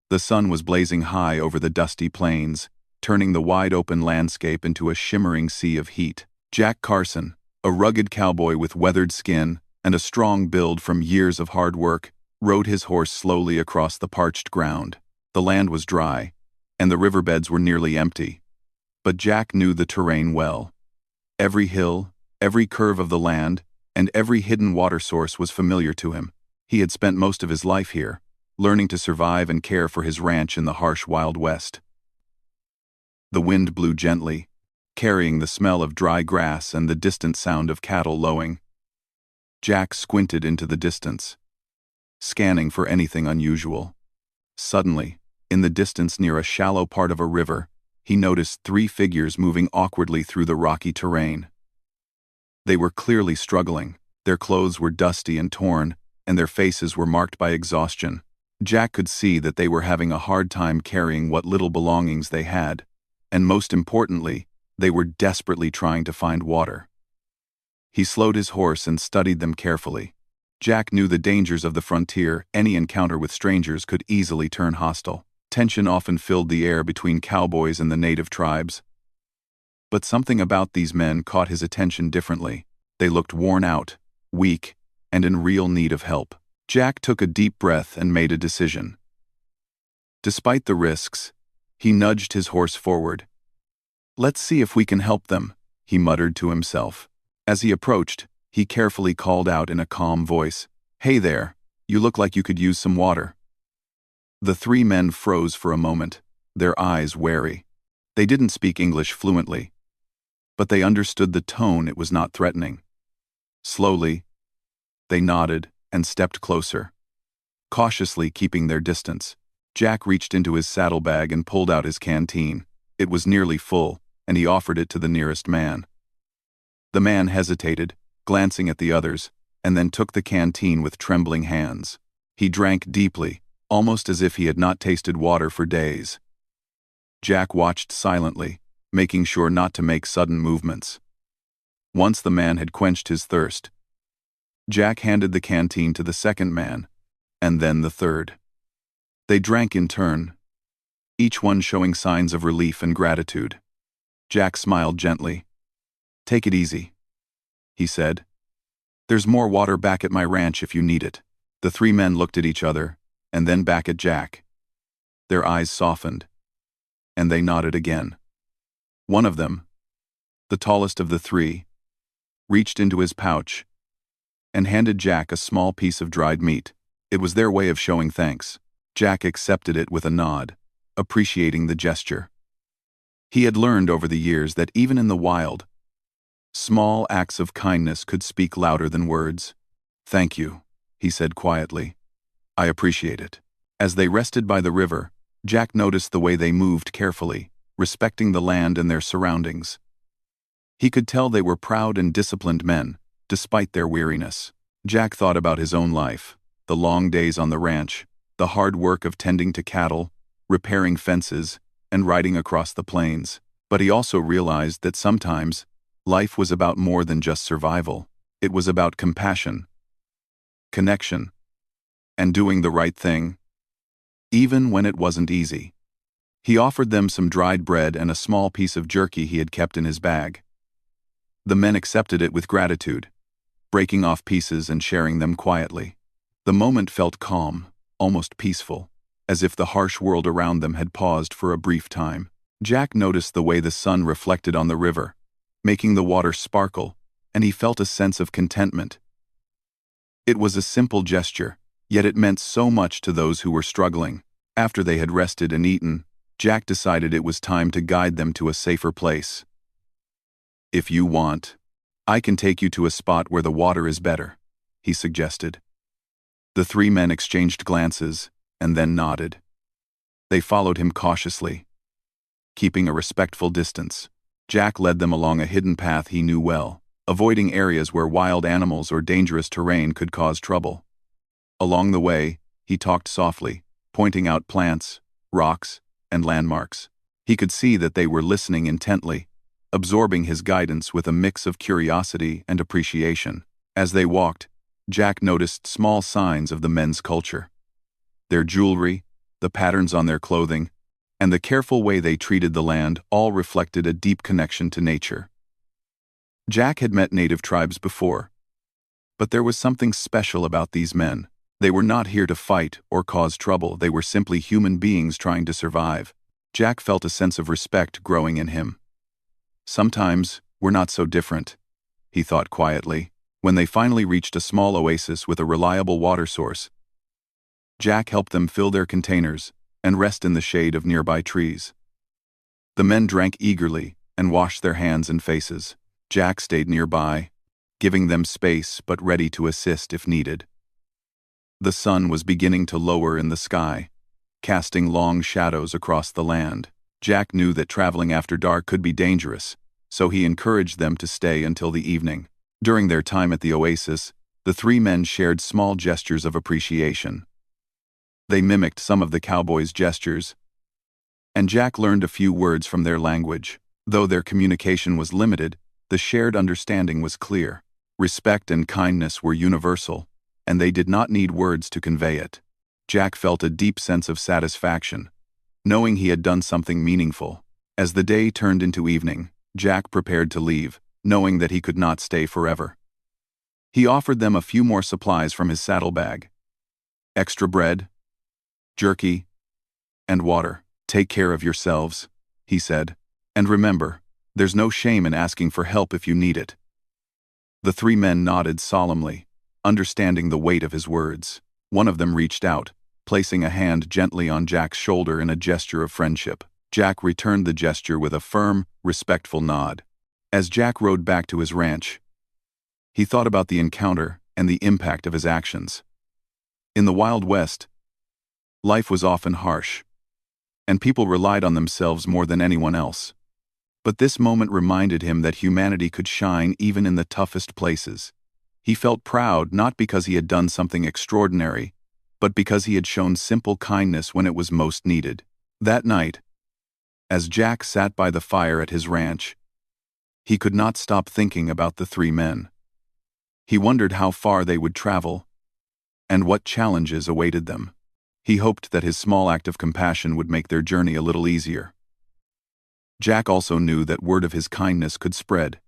The sun was blazing high over the dusty plains, turning the wide-open landscape into a shimmering sea of heat. Jack Carson, a rugged cowboy with weathered skin and a strong build from years of hard work, rode his horse slowly across the parched ground. The land was dry, and the riverbeds were nearly empty. But Jack knew the terrain well. Every hill, every curve of the land, and every hidden water source was familiar to him. He had spent most of his life here, learning to survive and care for his ranch in the harsh Wild West. The wind blew gently, carrying the smell of dry grass and the distant sound of cattle lowing. Jack squinted into the distance, scanning for anything unusual. Suddenly, in the distance near a shallow part of a river, he noticed 3 figures moving awkwardly through the rocky terrain. They were clearly struggling. Their clothes were dusty and torn, and their faces were marked by exhaustion. Jack could see that they were having a hard time carrying what little belongings they had, and most importantly, they were desperately trying to find water. He slowed his horse and studied them carefully. Jack knew the dangers of the frontier. Any encounter with strangers could easily turn hostile. Tension often filled the air between cowboys and the native tribes. But something about these men caught his attention differently. They looked worn out, weak, and in real need of help. Jack took a deep breath and made a decision. Despite the risks, he nudged his horse forward. "Let's see if we can help them," he muttered to himself. As he approached, he carefully called out in a calm voice, "Hey there, you look like you could use some water." The 3 men froze for a moment, their eyes wary. They didn't speak English fluently, but they understood the tone. It was not threatening. Slowly, they nodded and stepped closer, cautiously keeping their distance. Jack reached into his saddlebag and pulled out his canteen. It was nearly full, and he offered it to the nearest man. The man hesitated, glancing at the others, and then took the canteen with trembling hands. He drank deeply, almost as if he had not tasted water for days. Jack watched silently, making sure not to make sudden movements. Once the man had quenched his thirst, Jack handed the canteen to the second man, and then the third. They drank in turn, each one showing signs of relief and gratitude. Jack smiled gently. "Take it easy," he said. "There's more water back at my ranch if you need it." The 3 men looked at each other, and then back at Jack. Their eyes softened, and they nodded again. One of them, the tallest of the 3, reached into his pouch and handed Jack a small piece of dried meat. It was their way of showing thanks. Jack accepted it with a nod, appreciating the gesture. He had learned over the years that even in the wild, small acts of kindness could speak louder than words. "Thank you," he said quietly. "I appreciate it." As they rested by the river, Jack noticed the way they moved carefully, respecting the land and their surroundings. He could tell they were proud and disciplined men, despite their weariness. Jack thought about his own life, the long days on the ranch, the hard work of tending to cattle, repairing fences, and riding across the plains. But he also realized that sometimes, life was about more than just survival. It was about compassion, connection, and doing the right thing, even when it wasn't easy. He offered them some dried bread and a small piece of jerky he had kept in his bag. The men accepted it with gratitude, breaking off pieces and sharing them quietly. The moment felt calm, almost peaceful, as if the harsh world around them had paused for a brief time. Jack noticed the way the sun reflected on the river, making the water sparkle, and he felt a sense of contentment. It was a simple gesture, yet it meant so much to those who were struggling. After they had rested and eaten, Jack decided it was time to guide them to a safer place. "If you want, I can take you to a spot where the water is better," he suggested. The 3 men exchanged glances, and then nodded. They followed him cautiously, keeping a respectful distance. Jack led them along a hidden path he knew well, avoiding areas where wild animals or dangerous terrain could cause trouble. Along the way, he talked softly, pointing out plants, rocks, and landmarks. He could see that they were listening intently, absorbing his guidance with a mix of curiosity and appreciation. As they walked, Jack noticed small signs of the men's culture. Their jewelry, the patterns on their clothing, and the careful way they treated the land all reflected a deep connection to nature. Jack had met native tribes before, but there was something special about these men. They were not here to fight or cause trouble, they were simply human beings trying to survive. Jack felt a sense of respect growing in him. Sometimes, we're not so different, he thought quietly. When they finally reached a small oasis with a reliable water source, Jack helped them fill their containers and rest in the shade of nearby trees. The men drank eagerly and washed their hands and faces. Jack stayed nearby, giving them space but ready to assist if needed. The sun was beginning to lower in the sky, casting long shadows across the land. Jack knew that traveling after dark could be dangerous, so he encouraged them to stay until the evening. During their time at the oasis, the three men shared small gestures of appreciation. They mimicked some of the cowboys' gestures, and Jack learned a few words from their language. Though their communication was limited, the shared understanding was clear. Respect and kindness were universal, and they did not need words to convey it. Jack felt a deep sense of satisfaction, knowing he had done something meaningful. As the day turned into evening, Jack prepared to leave, knowing that he could not stay forever. He offered them a few more supplies from his saddlebag. Extra bread, jerky, and water. Take care of yourselves, he said. And remember, there's no shame in asking for help if you need it. The three men nodded solemnly, understanding the weight of his words. One of them reached out, placing a hand gently on Jack's shoulder in a gesture of friendship. Jack returned the gesture with a firm, respectful nod. As Jack rode back to his ranch, he thought about the encounter and the impact of his actions. In the Wild West, life was often harsh, and people relied on themselves more than anyone else. But this moment reminded him that humanity could shine even in the toughest places. He felt proud not because he had done something extraordinary, but because he had shown simple kindness when it was most needed. That night, as Jack sat by the fire at his ranch, he could not stop thinking about the three men. He wondered how far they would travel, and what challenges awaited them. He hoped that his small act of compassion would make their journey a little easier. Jack also knew that word of his kindness could spread,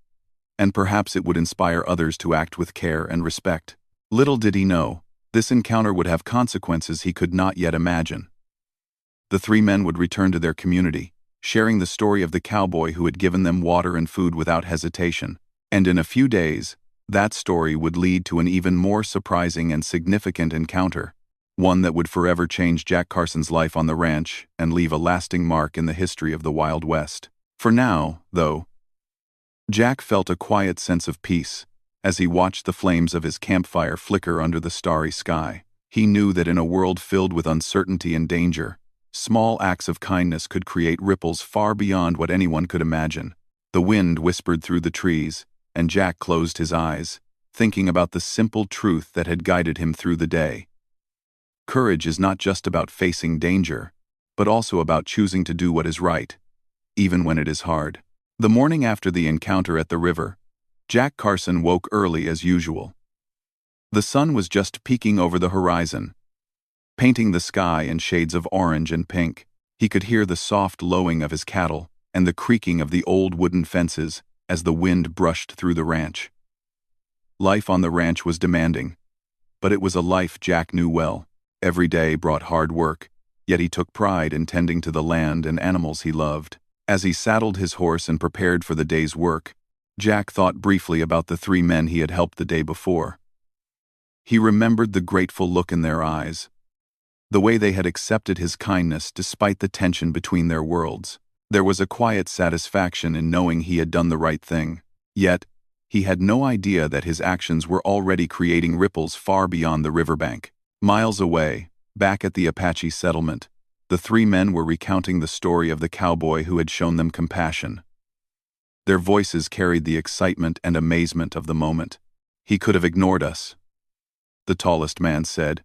and perhaps it would inspire others to act with care and respect. Little did he know, this encounter would have consequences he could not yet imagine. The three men would return to their community, sharing the story of the cowboy who had given them water and food without hesitation. And in a few days, that story would lead to an even more surprising and significant encounter, one that would forever change Jack Carson's life on the ranch and leave a lasting mark in the history of the Wild West. For now, though, Jack felt a quiet sense of peace as he watched the flames of his campfire flicker under the starry sky. He knew that in a world filled with uncertainty and danger, small acts of kindness could create ripples far beyond what anyone could imagine. The wind whispered through the trees, and Jack closed his eyes, thinking about the simple truth that had guided him through the day. Courage is not just about facing danger, but also about choosing to do what is right, even when it is hard. The morning after the encounter at the river, Jack Carson woke early as usual. The sun was just peeking over the horizon, painting the sky in shades of orange and pink. He could hear the soft lowing of his cattle and the creaking of the old wooden fences as the wind brushed through the ranch. Life on the ranch was demanding, but it was a life Jack knew well. Every day brought hard work, yet he took pride in tending to the land and animals he loved. As he saddled his horse and prepared for the day's work, Jack thought briefly about the three men he had helped the day before. He remembered the grateful look in their eyes, the way they had accepted his kindness despite the tension between their worlds. There was a quiet satisfaction in knowing he had done the right thing, yet he had no idea that his actions were already creating ripples far beyond the riverbank. Miles away, back at the Apache settlement, the three men were recounting the story of the cowboy who had shown them compassion. Their voices carried the excitement and amazement of the moment. "He could have ignored us," the tallest man said,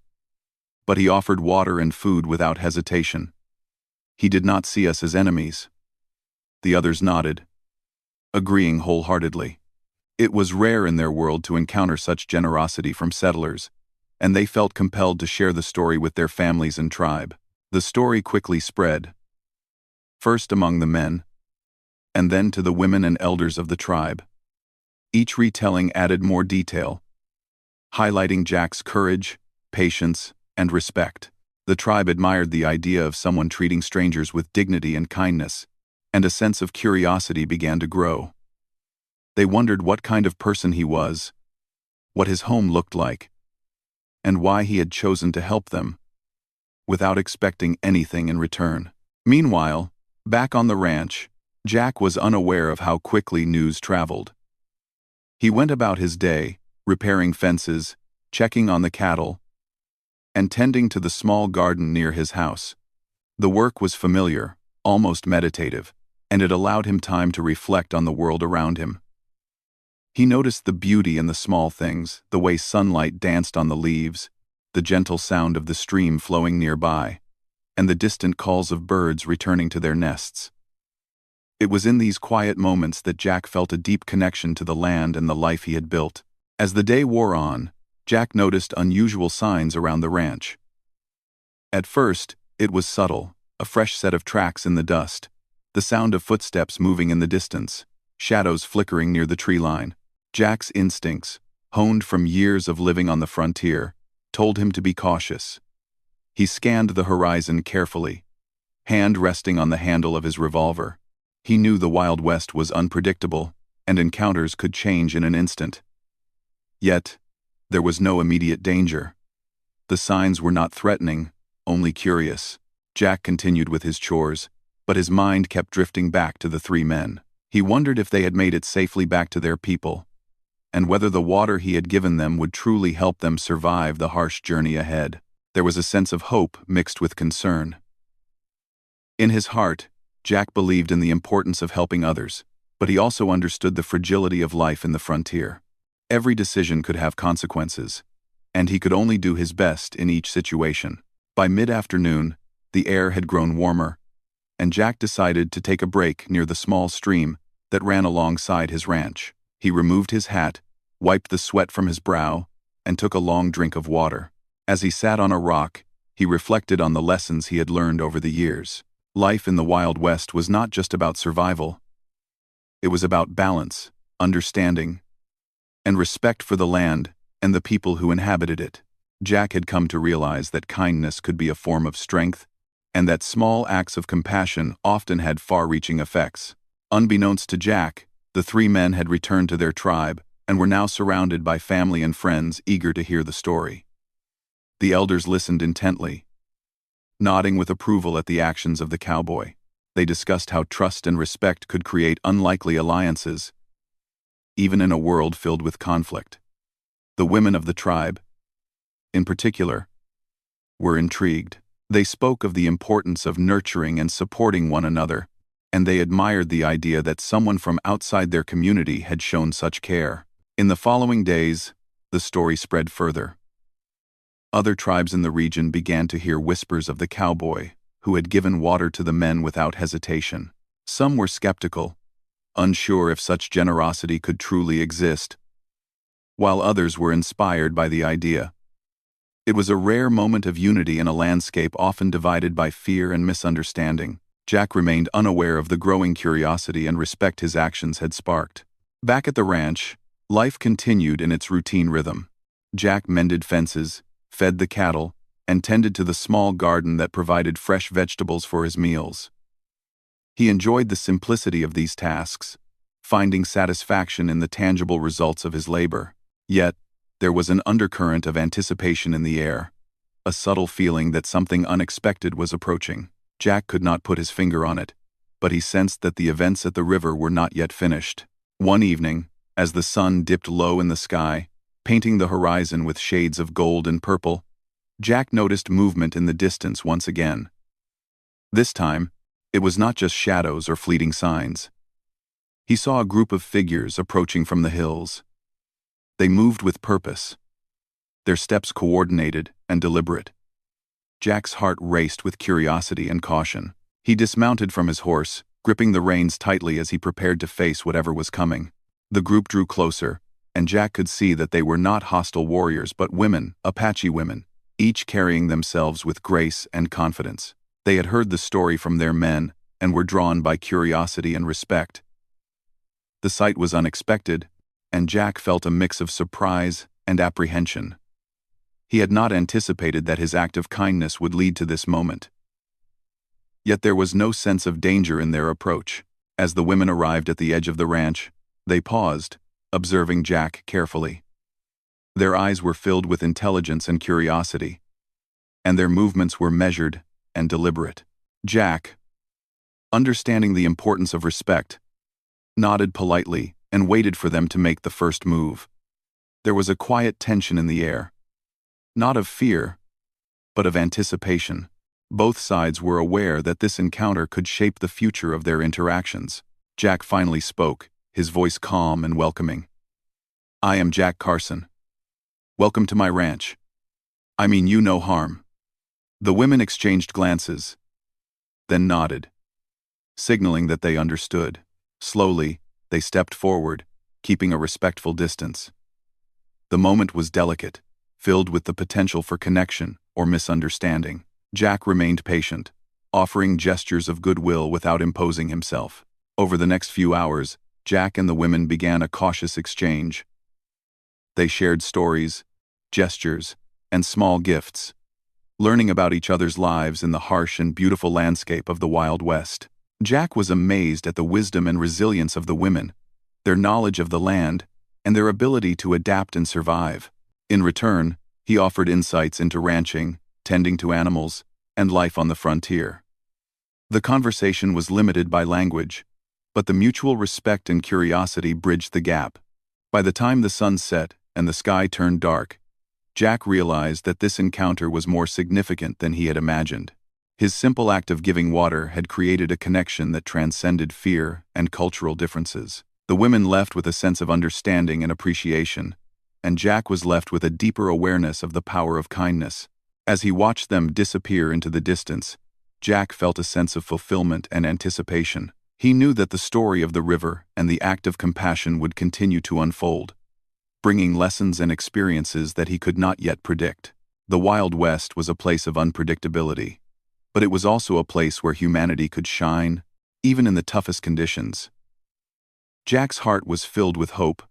"but he offered water and food without hesitation. He did not see us as enemies." The others nodded, agreeing wholeheartedly. It was rare in their world to encounter such generosity from settlers, and they felt compelled to share the story with their families and tribe. The story quickly spread, first among the men, and then to the women and elders of the tribe. Each retelling added more detail, highlighting Jack's courage, patience, and respect. The tribe admired the idea of someone treating strangers with dignity and kindness, and a sense of curiosity began to grow. They wondered what kind of person he was, what his home looked like, and why he had chosen to help them, without expecting anything in return. Meanwhile, back on the ranch, Jack was unaware of how quickly news traveled. He went about his day, repairing fences, checking on the cattle, and tending to the small garden near his house. The work was familiar, almost meditative, and it allowed him time to reflect on the world around him. He noticed the beauty in the small things, the way sunlight danced on the leaves, the gentle sound of the stream flowing nearby, and the distant calls of birds returning to their nests. It was in these quiet moments that Jack felt a deep connection to the land and the life he had built. As the day wore on, Jack noticed unusual signs around the ranch. At first, it was subtle, a fresh set of tracks in the dust, the sound of footsteps moving in the distance, shadows flickering near the tree line. Jack's instincts, honed from years of living on the frontier, told him to be cautious. He scanned the horizon carefully, hand resting on the handle of his revolver. He knew the Wild West was unpredictable, and encounters could change in an instant. Yet, there was no immediate danger. The signs were not threatening, only curious. Jack continued with his chores, but his mind kept drifting back to the three men. He wondered if they had made it safely back to their people, and whether the water he had given them would truly help them survive the harsh journey ahead. There was a sense of hope mixed with concern. In his heart, Jack believed in the importance of helping others, but he also understood the fragility of life in the frontier. Every decision could have consequences, and he could only do his best in each situation. By mid-afternoon, the air had grown warmer, and Jack decided to take a break near the small stream that ran alongside his ranch. He removed his hat, wiped the sweat from his brow, and took a long drink of water. As he sat on a rock, he reflected on the lessons he had learned over the years. Life in the Wild West was not just about survival. It was about balance, understanding, and respect for the land and the people who inhabited it. Jack had come to realize that kindness could be a form of strength, and that small acts of compassion often had far-reaching effects. Unbeknownst to Jack, the three men had returned to their tribe and were now surrounded by family and friends eager to hear the story. The elders listened intently, nodding with approval at the actions of the cowboy. They discussed how trust and respect could create unlikely alliances, even in a world filled with conflict. The women of the tribe, in particular, were intrigued. They spoke of the importance of nurturing and supporting one another, and they admired the idea that someone from outside their community had shown such care. In the following days, the story spread further. Other tribes in the region began to hear whispers of the cowboy, who had given water to the men without hesitation. Some were skeptical, unsure if such generosity could truly exist, while others were inspired by the idea. It was a rare moment of unity in a landscape often divided by fear and misunderstanding. Jack remained unaware of the growing curiosity and respect his actions had sparked. Back at the ranch, life continued in its routine rhythm. Jack mended fences, fed the cattle, and tended to the small garden that provided fresh vegetables for his meals. He enjoyed the simplicity of these tasks, finding satisfaction in the tangible results of his labor. Yet, there was an undercurrent of anticipation in the air, a subtle feeling that something unexpected was approaching. Jack could not put his finger on it, but he sensed that the events at the river were not yet finished. One evening, as the sun dipped low in the sky, painting the horizon with shades of gold and purple, Jack noticed movement in the distance once again. This time, it was not just shadows or fleeting signs. He saw a group of figures approaching from the hills. They moved with purpose, their steps coordinated and deliberate. Jack's heart raced with curiosity and caution. He dismounted from his horse, gripping the reins tightly as he prepared to face whatever was coming. The group drew closer, and Jack could see that they were not hostile warriors but women, Apache women, each carrying themselves with grace and confidence. They had heard the story from their men and were drawn by curiosity and respect. The sight was unexpected, and Jack felt a mix of surprise and apprehension. He had not anticipated that his act of kindness would lead to this moment. Yet there was no sense of danger in their approach. As the women arrived at the edge of the ranch, they paused, observing Jack carefully. Their eyes were filled with intelligence and curiosity, and their movements were measured and deliberate. Jack, understanding the importance of respect, nodded politely and waited for them to make the first move. There was a quiet tension in the air, not of fear, but of anticipation. Both sides were aware that this encounter could shape the future of their interactions. Jack finally spoke, his voice calm and welcoming. "I am Jack Carson. Welcome to my ranch. I mean you no harm." The women exchanged glances, then nodded, signaling that they understood. Slowly, they stepped forward, keeping a respectful distance. The moment was delicate, filled with the potential for connection or misunderstanding. Jack remained patient, offering gestures of goodwill without imposing himself. Over the next few hours, Jack and the women began a cautious exchange. They shared stories, gestures, and small gifts, learning about each other's lives in the harsh and beautiful landscape of the Wild West. Jack was amazed at the wisdom and resilience of the women, their knowledge of the land, and their ability to adapt and survive. In return, he offered insights into ranching, tending to animals, and life on the frontier. The conversation was limited by language, but the mutual respect and curiosity bridged the gap. By the time the sun set and the sky turned dark, Jack realized that this encounter was more significant than he had imagined. His simple act of giving water had created a connection that transcended fear and cultural differences. The women left with a sense of understanding and appreciation, and Jack was left with a deeper awareness of the power of kindness. As he watched them disappear into the distance, Jack felt a sense of fulfillment and anticipation. He knew that the story of the river and the act of compassion would continue to unfold, bringing lessons and experiences that he could not yet predict. The Wild West was a place of unpredictability, but it was also a place where humanity could shine, even in the toughest conditions. Jack's heart was filled with hope,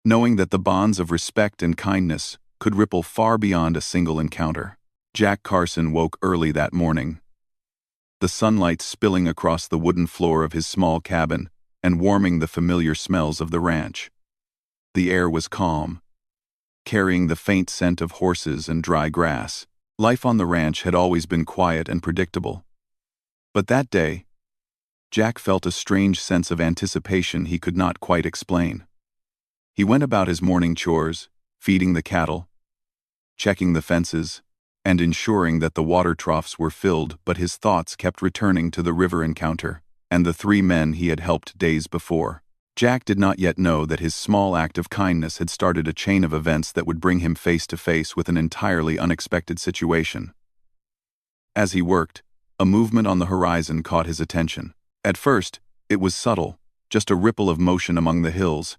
knowing that the bonds of respect and kindness could ripple far beyond a single encounter. Jack Carson woke early that morning, the sunlight spilling across the wooden floor of his small cabin and warming the familiar smells of the ranch. The air was calm, carrying the faint scent of horses and dry grass. Life on the ranch had always been quiet and predictable. But that day, Jack felt a strange sense of anticipation he could not quite explain. He went about his morning chores, feeding the cattle, checking the fences, and ensuring that the water troughs were filled, but his thoughts kept returning to the river encounter and the 3 men he had helped days before. Jack did not yet know that his small act of kindness had started a chain of events that would bring him face to face with an entirely unexpected situation. As he worked, a movement on the horizon caught his attention. At first, it was subtle, just a ripple of motion among the hills.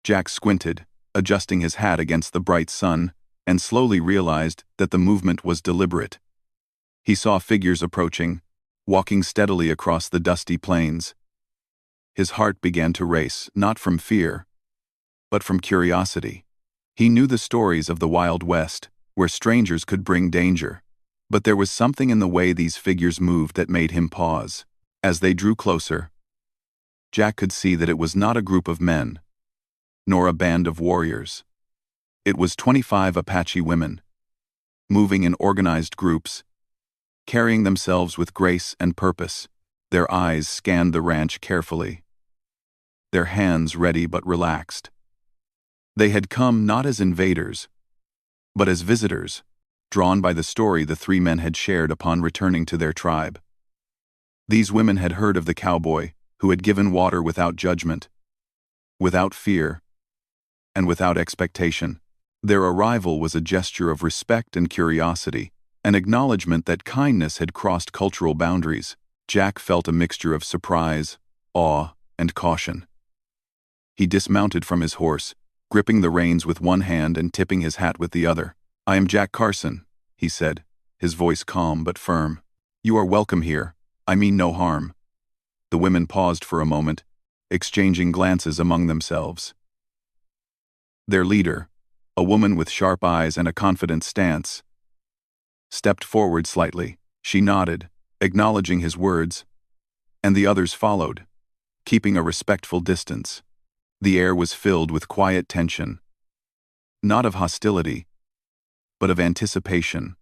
Jack squinted, adjusting his hat against the bright sun, and slowly realized that the movement was deliberate. He saw figures approaching, walking steadily across the dusty plains. His heart began to race, not from fear, but from curiosity. He knew the stories of the Wild West, where strangers could bring danger, but there was something in the way these figures moved that made him pause. As they drew closer, Jack could see that it was not a group of men, nor a band of warriors. It was 25 Apache women, moving in organized groups, carrying themselves with grace and purpose. Their eyes scanned the ranch carefully, their hands ready but relaxed. They had come not as invaders, but as visitors, drawn by the story the 3 men had shared upon returning to their tribe. These women had heard of the cowboy who had given water without judgment, without fear, and without expectation. Their arrival was a gesture of respect and curiosity, an acknowledgement that kindness had crossed cultural boundaries. Jack felt a mixture of surprise, awe, and caution. He dismounted from his horse, gripping the reins with one hand and tipping his hat with the other. "I am Jack Carson," he said, his voice calm but firm. "You are welcome here. I mean no harm." The women paused for a moment, exchanging glances among themselves. Their leader, a woman with sharp eyes and a confident stance, stepped forward slightly. She nodded, acknowledging his words, and the others followed, keeping a respectful distance. The air was filled with quiet tension, not of hostility, but of anticipation.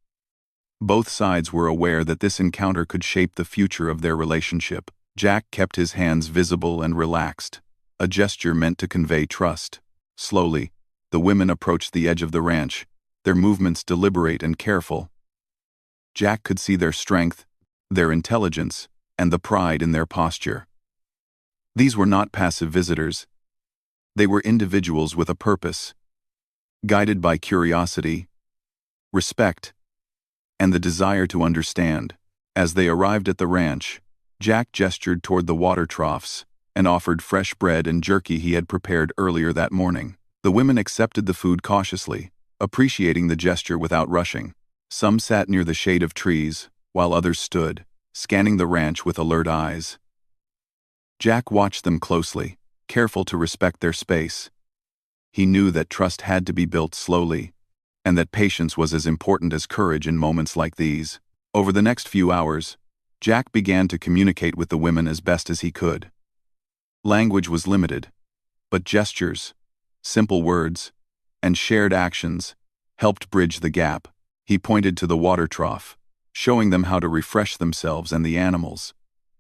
Both sides were aware that this encounter could shape the future of their relationship. Jack kept his hands visible and relaxed, a gesture meant to convey trust. Slowly, the women approached the edge of the ranch, their movements deliberate and careful. Jack could see their strength, their intelligence, and the pride in their posture. These were not passive visitors. They were individuals with a purpose, guided by curiosity, respect, and the desire to understand. As they arrived at the ranch, Jack gestured toward the water troughs and offered fresh bread and jerky he had prepared earlier that morning. The women accepted the food cautiously, appreciating the gesture without rushing. Some sat near the shade of trees, while others stood, scanning the ranch with alert eyes. Jack watched them closely, careful to respect their space. He knew that trust had to be built slowly, and that patience was as important as courage in moments like these. Over the next few hours, Jack began to communicate with the women as best as he could. Language was limited, but gestures, simple words, and shared actions helped bridge the gap. He pointed to the water trough, showing them how to refresh themselves and the animals.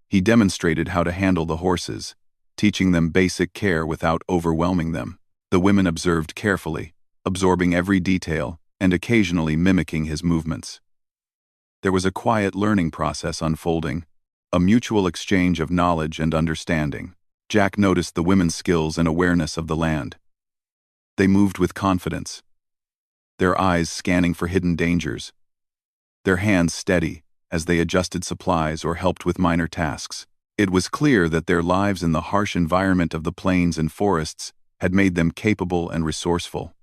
He demonstrated how to handle the horses, teaching them basic care without overwhelming them. The women observed carefully, absorbing every detail and occasionally mimicking his movements. There was a quiet learning process unfolding, a mutual exchange of knowledge and understanding. Jack noticed the women's skills and awareness of the land. They moved with confidence, their eyes scanning for hidden dangers, their hands steady as they adjusted supplies or helped with minor tasks. It was clear that their lives in the harsh environment of the plains and forests had made them capable and resourceful.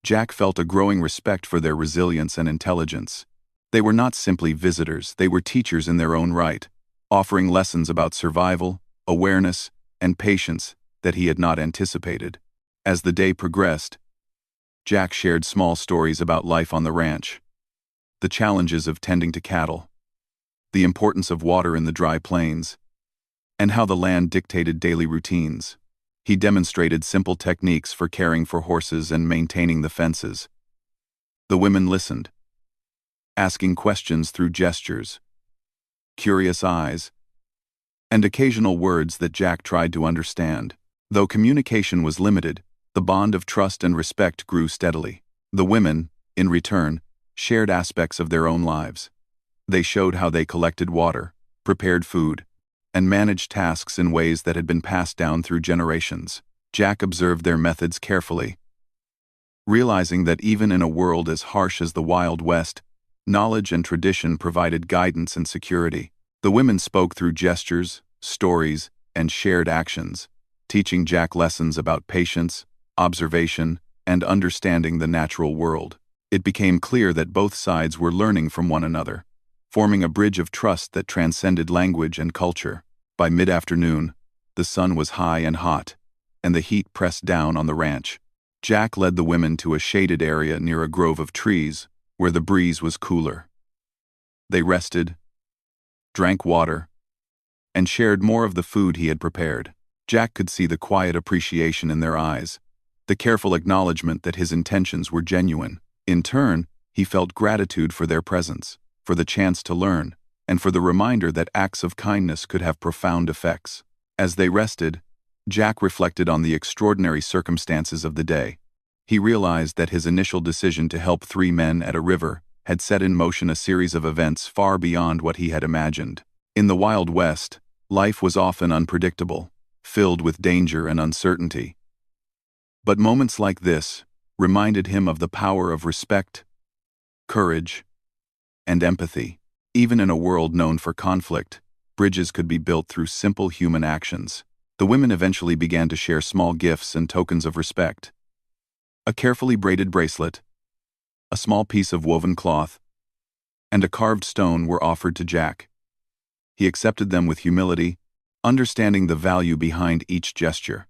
Jack felt a growing respect for their resilience and intelligence. They were not simply visitors, they were teachers in their own right, offering lessons about survival, awareness, and patience that he had not anticipated. As the day progressed, Jack shared small stories about life on the ranch, the challenges of tending to cattle, the importance of water in the dry plains, and how the land dictated daily routines. He demonstrated simple techniques for caring for horses and maintaining the fences. The women listened, asking questions through gestures, curious eyes, and occasional words that Jack tried to understand. Though communication was limited, the bond of trust and respect grew steadily. The women, in return, shared aspects of their own lives. They showed how they collected water, prepared food, and managed tasks in ways that had been passed down through generations. Jack observed their methods carefully, realizing that even in a world as harsh as the Wild West, knowledge and tradition provided guidance and security. The women spoke through gestures, stories, and shared actions, teaching Jack lessons about patience, observation, and understanding the natural world. It became clear that both sides were learning from one another, forming a bridge of trust that transcended language and culture. By mid-afternoon, the sun was high and hot, and the heat pressed down on the ranch. Jack led the women to a shaded area near a grove of trees, where the breeze was cooler. They rested, drank water, and shared more of the food he had prepared. Jack could see the quiet appreciation in their eyes, the careful acknowledgement that his intentions were genuine. In turn, he felt gratitude for their presence, for the chance to learn, and for the reminder that acts of kindness could have profound effects. As they rested, Jack reflected on the extraordinary circumstances of the day. He realized that his initial decision to help 3 men at a river had set in motion a series of events far beyond what he had imagined. In the Wild West, life was often unpredictable, filled with danger and uncertainty. But moments like this reminded him of the power of respect, courage, and empathy. Even in a world known for conflict, bridges could be built through simple human actions. The women eventually began to share small gifts and tokens of respect. A carefully braided bracelet, a small piece of woven cloth, and a carved stone were offered to Jack. He accepted them with humility, understanding the value behind each gesture.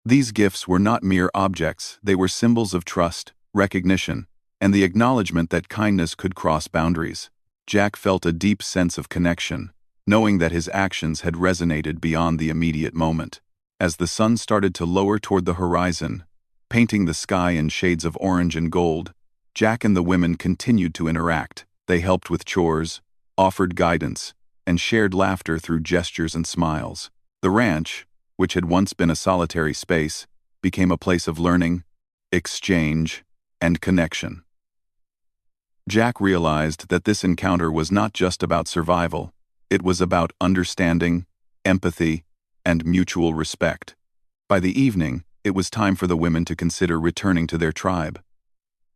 These gifts were not mere objects, they were symbols of trust, recognition, and the acknowledgement that kindness could cross boundaries. Jack felt a deep sense of connection, knowing that his actions had resonated beyond the immediate moment. As the sun started to lower toward the horizon, painting the sky in shades of orange and gold, Jack and the women continued to interact. They helped with chores, offered guidance, and shared laughter through gestures and smiles. The ranch, which had once been a solitary space, became a place of learning, exchange, and connection. Jack realized that this encounter was not just about survival, it was about understanding, empathy, and mutual respect. By the evening, it was time for the women to consider returning to their tribe.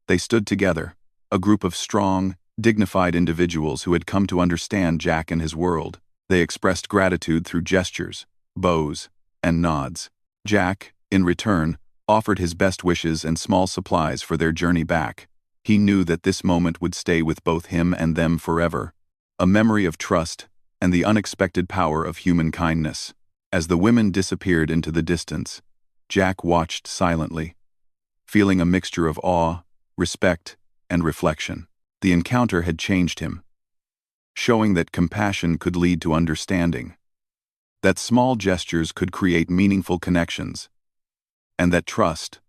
They stood together, a group of strong, dignified individuals who had come to understand Jack and his world. They expressed gratitude through gestures, bows, and nods. Jack, in return, offered his best wishes and small supplies for their journey back. He knew that this moment would stay with both him and them forever, a memory of trust and the unexpected power of human kindness. As the women disappeared into the distance, Jack watched silently, feeling a mixture of awe, respect, and reflection. The encounter had changed him, showing that compassion could lead to understanding, that small gestures could create meaningful connections, and that trust,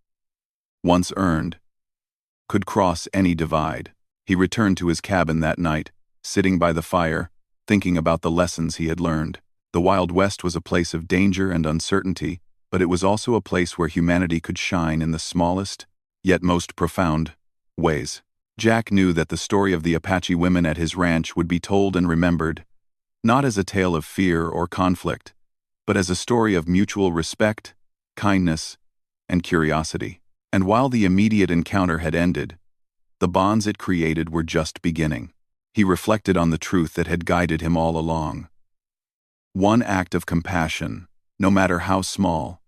once earned, could cross any divide. He returned to his cabin that night, sitting by the fire, thinking about the lessons he had learned. The Wild West was a place of danger and uncertainty, but it was also a place where humanity could shine in the smallest, yet most profound, ways. Jack knew that the story of the Apache women at his ranch would be told and remembered, not as a tale of fear or conflict, but as a story of mutual respect, kindness, and curiosity. And while the immediate encounter had ended, the bonds it created were just beginning. He reflected on the truth that had guided him all along. One act of compassion, no matter how small,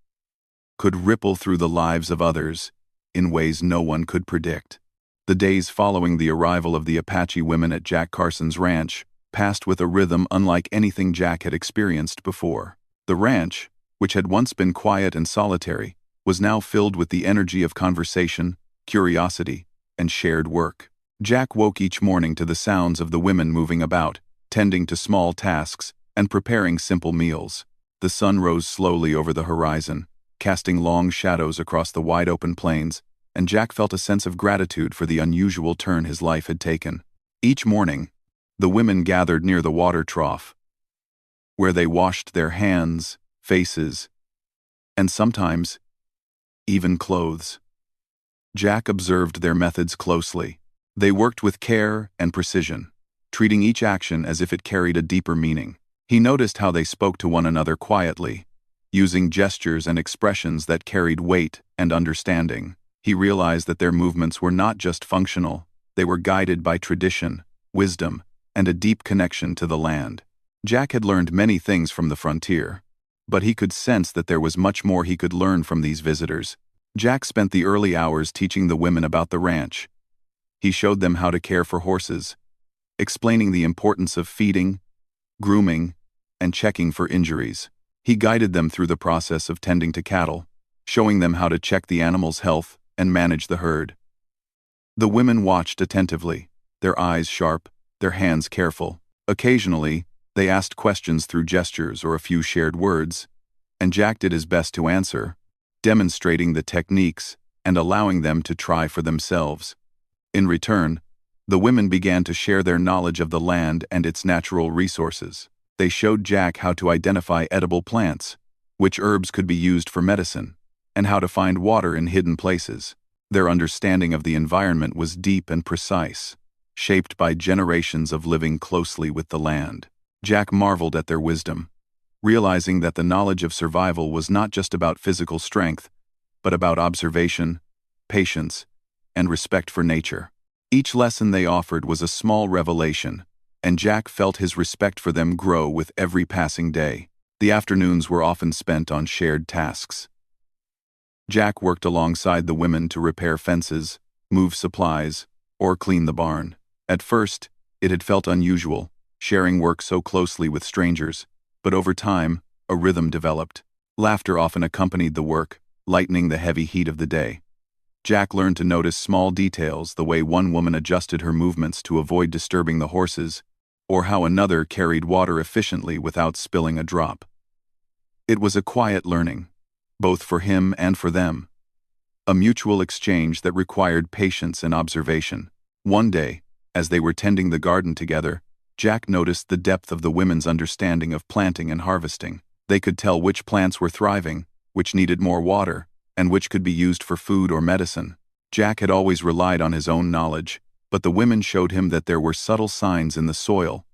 could ripple through the lives of others in ways no one could predict. The days following the arrival of the Apache women at Jack Carson's ranch passed with a rhythm unlike anything Jack had experienced before. The ranch, which had once been quiet and solitary, was now filled with the energy of conversation, curiosity, and shared work. Jack woke each morning to the sounds of the women moving about, tending to small tasks, and preparing simple meals. The sun rose slowly over the horizon, casting long shadows across the wide-open plains, and Jack felt a sense of gratitude for the unusual turn his life had taken. Each morning, the women gathered near the water trough, where they washed their hands, faces, and sometimes even clothes. Jack observed their methods closely. They worked with care and precision, treating each action as if it carried a deeper meaning. He noticed how they spoke to one another quietly, using gestures and expressions that carried weight and understanding. He realized that their movements were not just functional, they were guided by tradition, wisdom, and a deep connection to the land. Jack had learned many things from the frontier, but he could sense that there was much more he could learn from these visitors. Jack spent the early hours teaching the women about the ranch. He showed them how to care for horses, explaining the importance of feeding, grooming, and checking for injuries. He guided them through the process of tending to cattle, showing them how to check the animal's health and manage the herd. The women watched attentively, their eyes sharp, their hands careful. Occasionally, they asked questions through gestures or a few shared words, and Jack did his best to answer, demonstrating the techniques and allowing them to try for themselves. In return, the women began to share their knowledge of the land and its natural resources. They showed Jack how to identify edible plants, which herbs could be used for medicine, and how to find water in hidden places. Their understanding of the environment was deep and precise, shaped by generations of living closely with the land. Jack marveled at their wisdom, realizing that the knowledge of survival was not just about physical strength, but about observation, patience, and respect for nature. Each lesson they offered was a small revelation, and Jack felt his respect for them grow with every passing day. The afternoons were often spent on shared tasks. Jack worked alongside the women to repair fences, move supplies, or clean the barn. At first, It had felt unusual, sharing work so closely with strangers, but over time, a rhythm developed. Laughter often accompanied the work, lightening the heavy heat of the day. Jack learned to notice small details, the way one woman adjusted her movements to avoid disturbing the horses, or how another carried water efficiently without spilling a drop. It was a quiet learning, both for him and for them, a mutual exchange that required patience and observation. One day, as they were tending the garden together, Jack noticed the depth of the women's understanding of planting and harvesting. They could tell which plants were thriving, which needed more water, and which could be used for food or medicine. Jack had always relied on his own knowledge, but the women showed him that there were subtle signs in the soil,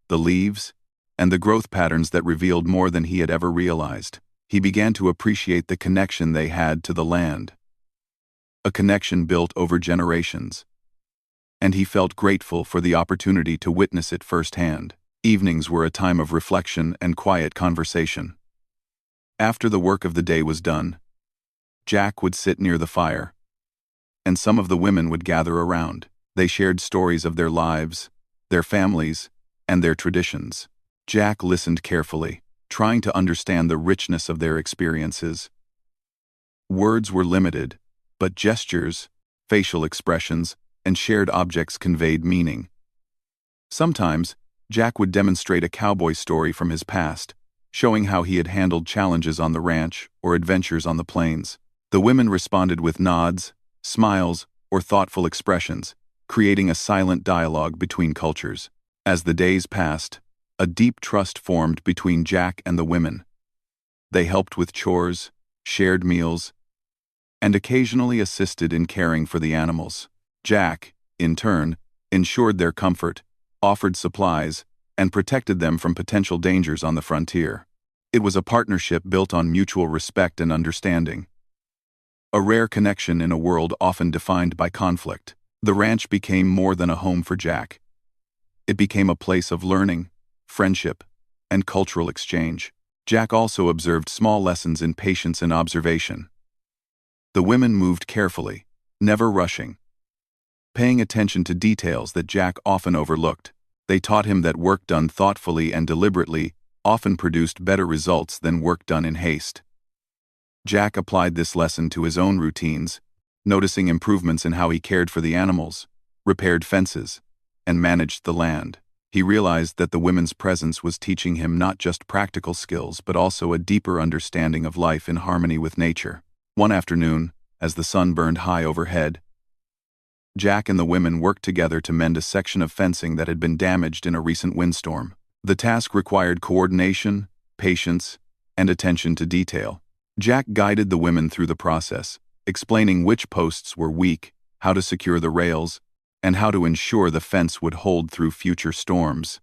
the leaves, and the growth patterns that revealed more than he had ever realized. He began to appreciate the connection they had to the land, a connection built over generations, and he felt grateful for the opportunity to witness it firsthand. Evenings were a time of reflection and quiet conversation. After the work of the day was done, Jack would sit near the fire, and some of the women would gather around. They shared stories of their lives, their families, and their traditions. Jack listened carefully, trying to understand the richness of their experiences. Words were limited, but gestures, facial expressions, and shared objects conveyed meaning. Sometimes, Jack would demonstrate a cowboy story from his past, showing how he had handled challenges on the ranch or adventures on the plains. The women responded with nods, smiles, or thoughtful expressions, creating a silent dialogue between cultures. As the days passed, a deep trust formed between Jack and the women. They helped with chores, shared meals, and occasionally assisted in caring for the animals. Jack, in turn, ensured their comfort, offered supplies, and protected them from potential dangers on the frontier. It was a partnership built on mutual respect and understanding, a rare connection in a world often defined by conflict. The ranch became more than a home for Jack. It became a place of learning, friendship, and cultural exchange. Jack also observed small lessons in patience and observation. The women moved carefully, never rushing, paying attention to details that Jack often overlooked. They taught him that work done thoughtfully and deliberately often produced better results than work done in haste. Jack applied this lesson to his own routines, noticing improvements in how he cared for the animals, repaired fences, and managed the land. He realized that the women's presence was teaching him not just practical skills but also a deeper understanding of life in harmony with nature. One afternoon, as the sun burned high overhead, Jack and the women worked together to mend a section of fencing that had been damaged in a recent windstorm. The task required coordination, patience, and attention to detail. Jack guided the women through the process, explaining which posts were weak, how to secure the rails, and how to ensure the fence would hold through future storms.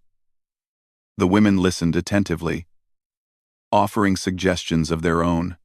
The women listened attentively, offering suggestions of their own,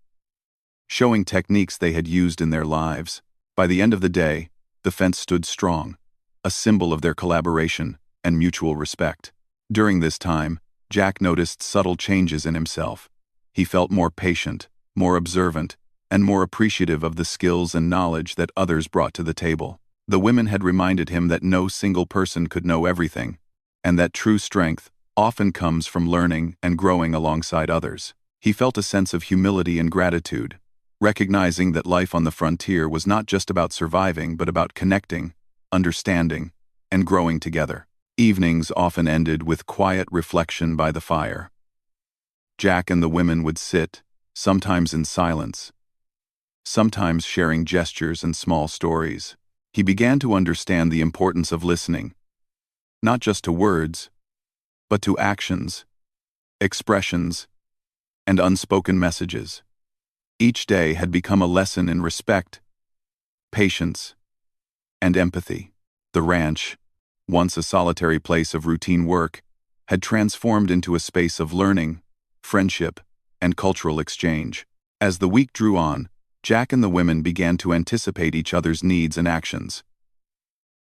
showing techniques they had used in their lives. By the end of the day, the fence stood strong, a symbol of their collaboration and mutual respect. During this time, Jack noticed subtle changes in himself. He felt more patient, more observant, and more appreciative of the skills and knowledge that others brought to the table. The women had reminded him that no single person could know everything, and that true strength often comes from learning and growing alongside others. He felt a sense of humility and gratitude, recognizing that life on the frontier was not just about surviving but about connecting, understanding, and growing together. Evenings often ended with quiet reflection by the fire. Jack and the women would sit, sometimes in silence, sometimes sharing gestures and small stories. He began to understand the importance of listening, not just to words, but to actions, expressions, and unspoken messages. Each day had become a lesson in respect, patience, and empathy. The ranch, once a solitary place of routine work, had transformed into a space of learning, friendship, and cultural exchange. As the week drew on, Jack and the women began to anticipate each other's needs and actions.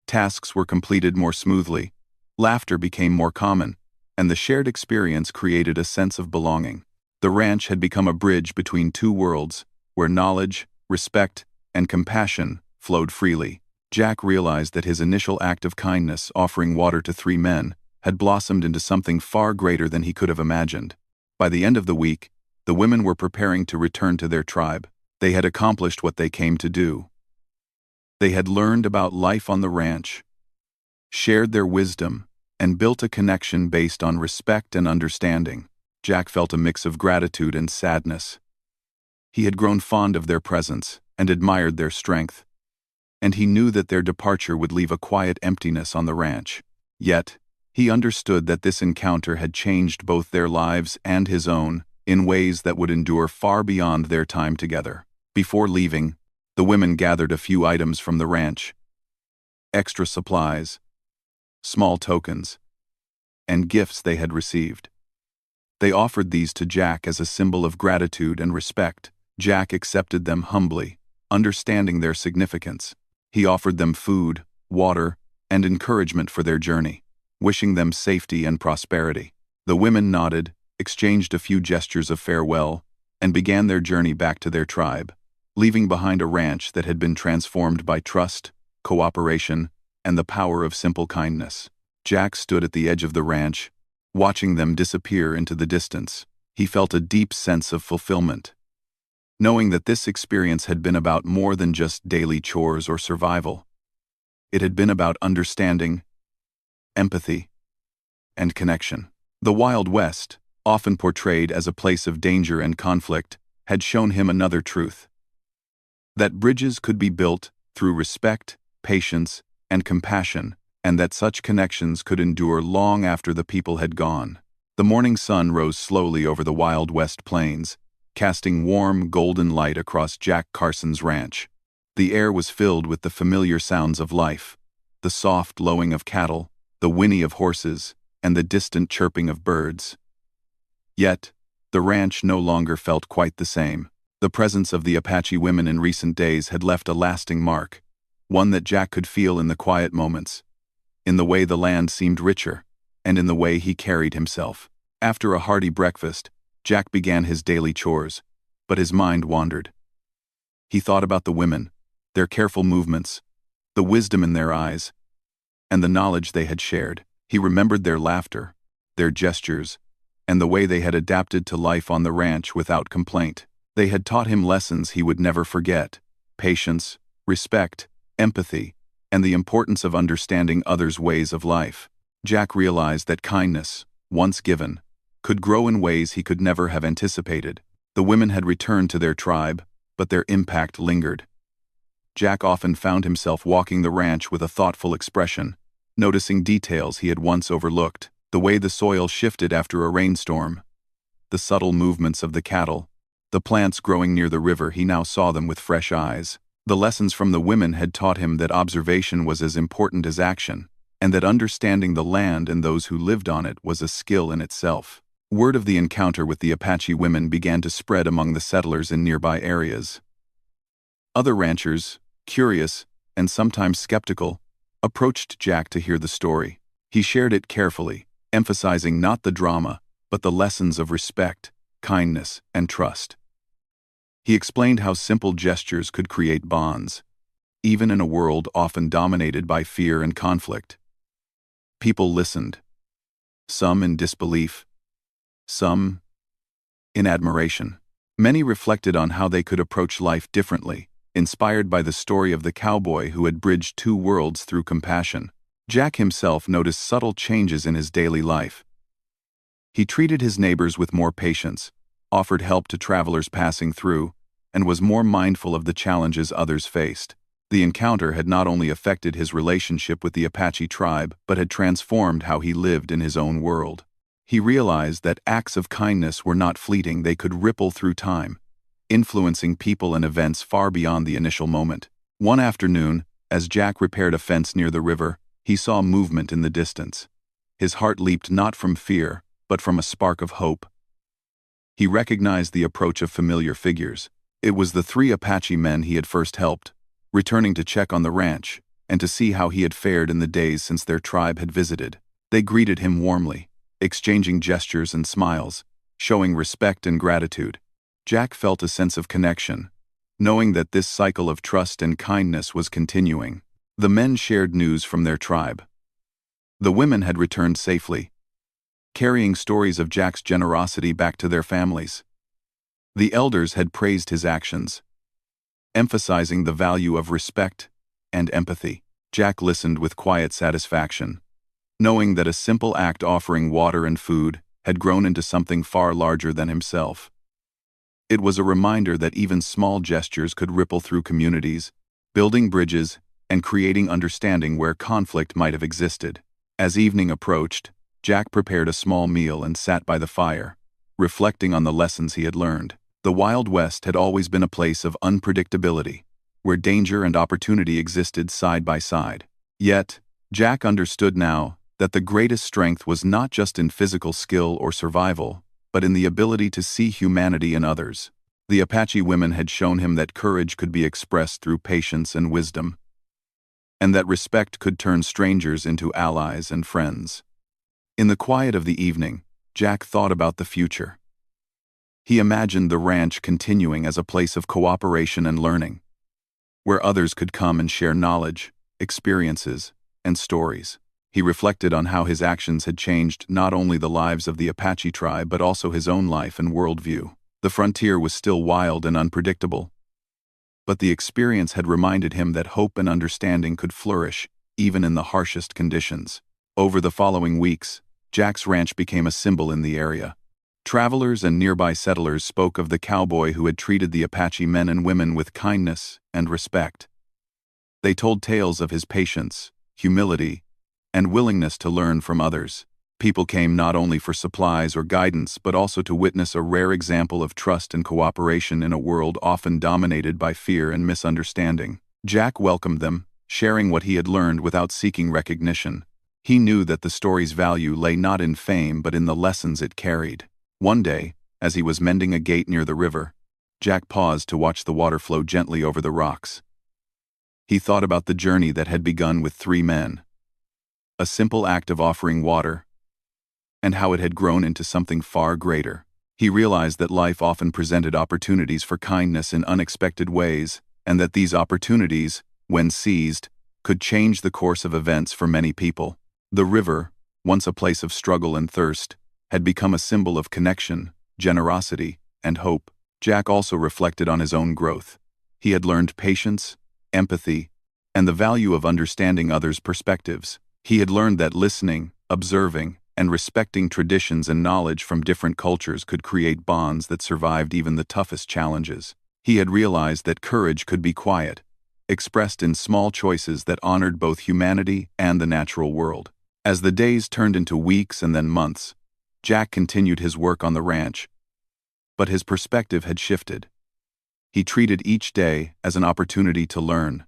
Tasks were completed more smoothly, laughter became more common, and the shared experience created a sense of belonging. The ranch had become a bridge between two worlds, where knowledge, respect, and compassion flowed freely. Jack realized that his initial act of kindness, offering water to 3 men, had blossomed into something far greater than he could have imagined. By the end of the week, the women were preparing to return to their tribe. They had accomplished what they came to do. They had learned about life on the ranch, shared their wisdom, and built a connection based on respect and understanding. Jack felt a mix of gratitude and sadness. He had grown fond of their presence and admired their strength, and he knew that their departure would leave a quiet emptiness on the ranch. Yet, he understood that this encounter had changed both their lives and his own in ways that would endure far beyond their time together. Before leaving, the women gathered a few items from the ranch: extra supplies, small tokens, and gifts they had received. They offered these to Jack as a symbol of gratitude and respect. Jack accepted them humbly, understanding their significance. He offered them food, water, and encouragement for their journey, wishing them safety and prosperity. The women nodded, exchanged a few gestures of farewell, and began their journey back to their tribe, leaving behind a ranch that had been transformed by trust, cooperation, and the power of simple kindness. Jack stood at the edge of the ranch, watching them disappear into the distance. He felt a deep sense of fulfillment, knowing that this experience had been about more than just daily chores or survival. It had been about understanding, empathy, and connection. The Wild West, often portrayed as a place of danger and conflict, had shown him another truth: that bridges could be built through respect, patience, and compassion, and that such connections could endure long after the people had gone. The morning sun rose slowly over the Wild West plains, casting warm, golden light across Jack Carson's ranch. The air was filled with the familiar sounds of life: the soft lowing of cattle, the whinny of horses, and the distant chirping of birds. Yet, the ranch no longer felt quite the same. The presence of the Apache women in recent days had left a lasting mark, one that Jack could feel in the quiet moments, in the way the land seemed richer, and in the way he carried himself. After a hearty breakfast, Jack began his daily chores, but his mind wandered. He thought about the women, their careful movements, the wisdom in their eyes, and the knowledge they had shared. He remembered their laughter, their gestures, and the way they had adapted to life on the ranch without complaint. They had taught him lessons he would never forget: patience, respect, empathy, and the importance of understanding others' ways of life. Jack realized that kindness, once given, could grow in ways he could never have anticipated. The women had returned to their tribe, but their impact lingered. Jack often found himself walking the ranch with a thoughtful expression, noticing details he had once overlooked: the way the soil shifted after a rainstorm, the subtle movements of the cattle, the plants growing near the river. He now saw them with fresh eyes. The lessons from the women had taught him that observation was as important as action, and that understanding the land and those who lived on it was a skill in itself. Word of the encounter with the Apache women began to spread among the settlers in nearby areas. Other ranchers, curious and sometimes skeptical, approached Jack to hear the story. He shared it carefully, emphasizing not the drama, but the lessons of respect, kindness, and trust. He explained how simple gestures could create bonds, even in a world often dominated by fear and conflict. People listened, some in disbelief, some in admiration. Many reflected on how they could approach life differently, inspired by the story of the cowboy who had bridged two worlds through compassion. Jack himself noticed subtle changes in his daily life. He treated his neighbors with more patience, offered help to travelers passing through, and was more mindful of the challenges others faced. The encounter had not only affected his relationship with the Apache tribe, but had transformed how he lived in his own world. He realized that acts of kindness were not fleeting; they could ripple through time, influencing people and events far beyond the initial moment. One afternoon, as Jack repaired a fence near the river, he saw movement in the distance. His heart leaped not from fear, but from a spark of hope. He recognized the approach of familiar figures. It was the 3 Apache men he had first helped, returning to check on the ranch and to see how he had fared in the days since their tribe had visited. They greeted him warmly, exchanging gestures and smiles, showing respect and gratitude. Jack felt a sense of connection, knowing that this cycle of trust and kindness was continuing. The men shared news from their tribe. The women had returned safely, carrying stories of Jack's generosity back to their families. The elders had praised his actions, emphasizing the value of respect and empathy. Jack listened with quiet satisfaction, knowing that a simple act offering water and food had grown into something far larger than himself. It was a reminder that even small gestures could ripple through communities, building bridges and creating understanding where conflict might have existed. As evening approached, Jack prepared a small meal and sat by the fire, reflecting on the lessons he had learned. The Wild West had always been a place of unpredictability, where danger and opportunity existed side by side. Yet, Jack understood now that the greatest strength was not just in physical skill or survival, but in the ability to see humanity in others. The Apache women had shown him that courage could be expressed through patience and wisdom, and that respect could turn strangers into allies and friends. In the quiet of the evening, Jack thought about the future. He imagined the ranch continuing as a place of cooperation and learning, where others could come and share knowledge, experiences, and stories. He reflected on how his actions had changed not only the lives of the Apache tribe but also his own life and worldview. The frontier was still wild and unpredictable, but the experience had reminded him that hope and understanding could flourish even in the harshest conditions. Over the following weeks, Jack's ranch became a symbol in the area. Travelers and nearby settlers spoke of the cowboy who had treated the Apache men and women with kindness and respect. They told tales of his patience, humility, and willingness to learn from others. People came not only for supplies or guidance but also to witness a rare example of trust and cooperation in a world often dominated by fear and misunderstanding. Jack welcomed them, sharing what he had learned without seeking recognition. He knew that the story's value lay not in fame but in the lessons it carried. One day, as he was mending a gate near the river, Jack paused to watch the water flow gently over the rocks. He thought about the journey that had begun with 3 men, a simple act of offering water, and how it had grown into something far greater. He realized that life often presented opportunities for kindness in unexpected ways, and that these opportunities, when seized, could change the course of events for many people. The river, once a place of struggle and thirst, had become a symbol of connection, generosity, and hope. Jack also reflected on his own growth. He had learned patience, empathy, and the value of understanding others' perspectives. He had learned that listening, observing, and respecting traditions and knowledge from different cultures could create bonds that survived even the toughest challenges. He had realized that courage could be quiet, expressed in small choices that honored both humanity and the natural world. As the days turned into weeks and then months, Jack continued his work on the ranch, but his perspective had shifted. He treated each day as an opportunity to learn,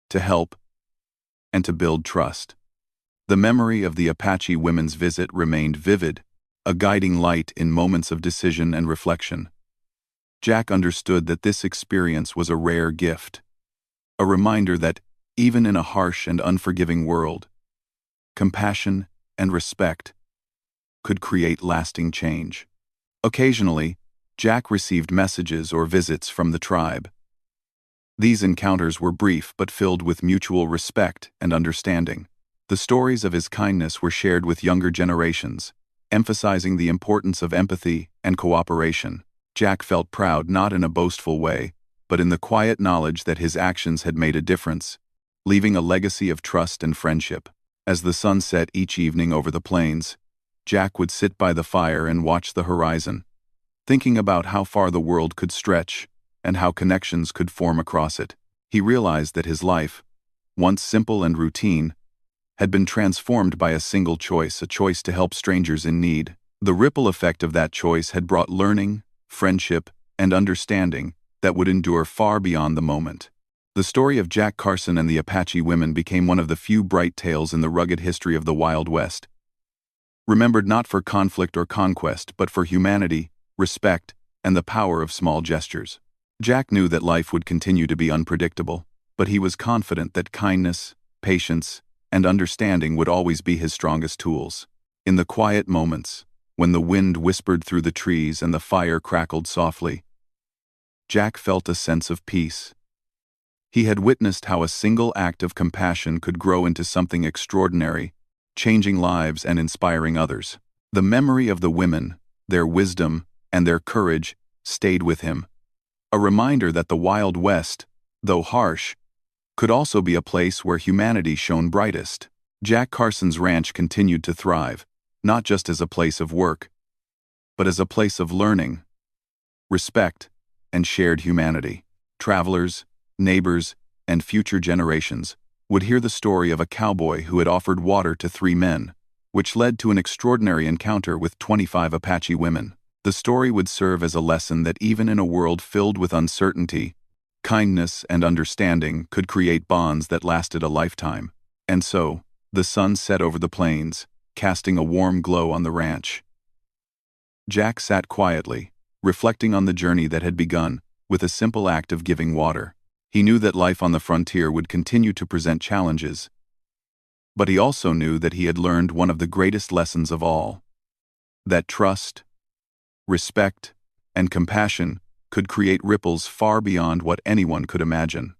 to help, and to build trust. The memory of the Apache women's visit remained vivid, a guiding light in moments of decision and reflection. Jack understood that this experience was a rare gift, a reminder that, even in a harsh and unforgiving world, compassion and respect could create lasting change. Occasionally, Jack received messages or visits from the tribe. These encounters were brief but filled with mutual respect and understanding. The stories of his kindness were shared with younger generations, emphasizing the importance of empathy and cooperation. Jack felt proud not in a boastful way, but in the quiet knowledge that his actions had made a difference, leaving a legacy of trust and friendship. As the sun set each evening over the plains, Jack would sit by the fire and watch the horizon, thinking about how far the world could stretch and how connections could form across it. He realized that his life, once simple and routine, had been transformed by a single choice, a choice to help strangers in need. The ripple effect of that choice had brought learning, friendship, and understanding that would endure far beyond the moment. The story of Jack Carson and the Apache women became one of the few bright tales in the rugged history of the Wild West, remembered not for conflict or conquest, but for humanity, respect, and the power of small gestures. Jack knew that life would continue to be unpredictable, but he was confident that kindness, patience, and understanding would always be his strongest tools. In the quiet moments, when the wind whispered through the trees and the fire crackled softly, Jack felt a sense of peace. He had witnessed how a single act of compassion could grow into something extraordinary, changing lives and inspiring others. The memory of the women, their wisdom, and their courage stayed with him, a reminder that the Wild West, though harsh, could also be a place where humanity shone brightest. Jack Carson's ranch continued to thrive, not just as a place of work, but as a place of learning, respect, and shared humanity. Travelers, neighbors, and future generations would hear the story of a cowboy who had offered water to 3 men, which led to an extraordinary encounter with 25 Apache women. The story would serve as a lesson that even in a world filled with uncertainty, kindness and understanding could create bonds that lasted a lifetime. And so, the sun set over the plains, casting a warm glow on the ranch. Jack sat quietly, reflecting on the journey that had begun with a simple act of giving water. He knew that life on the frontier would continue to present challenges, but he also knew that he had learned one of the greatest lessons of all: that trust, respect, and compassion could create ripples far beyond what anyone could imagine.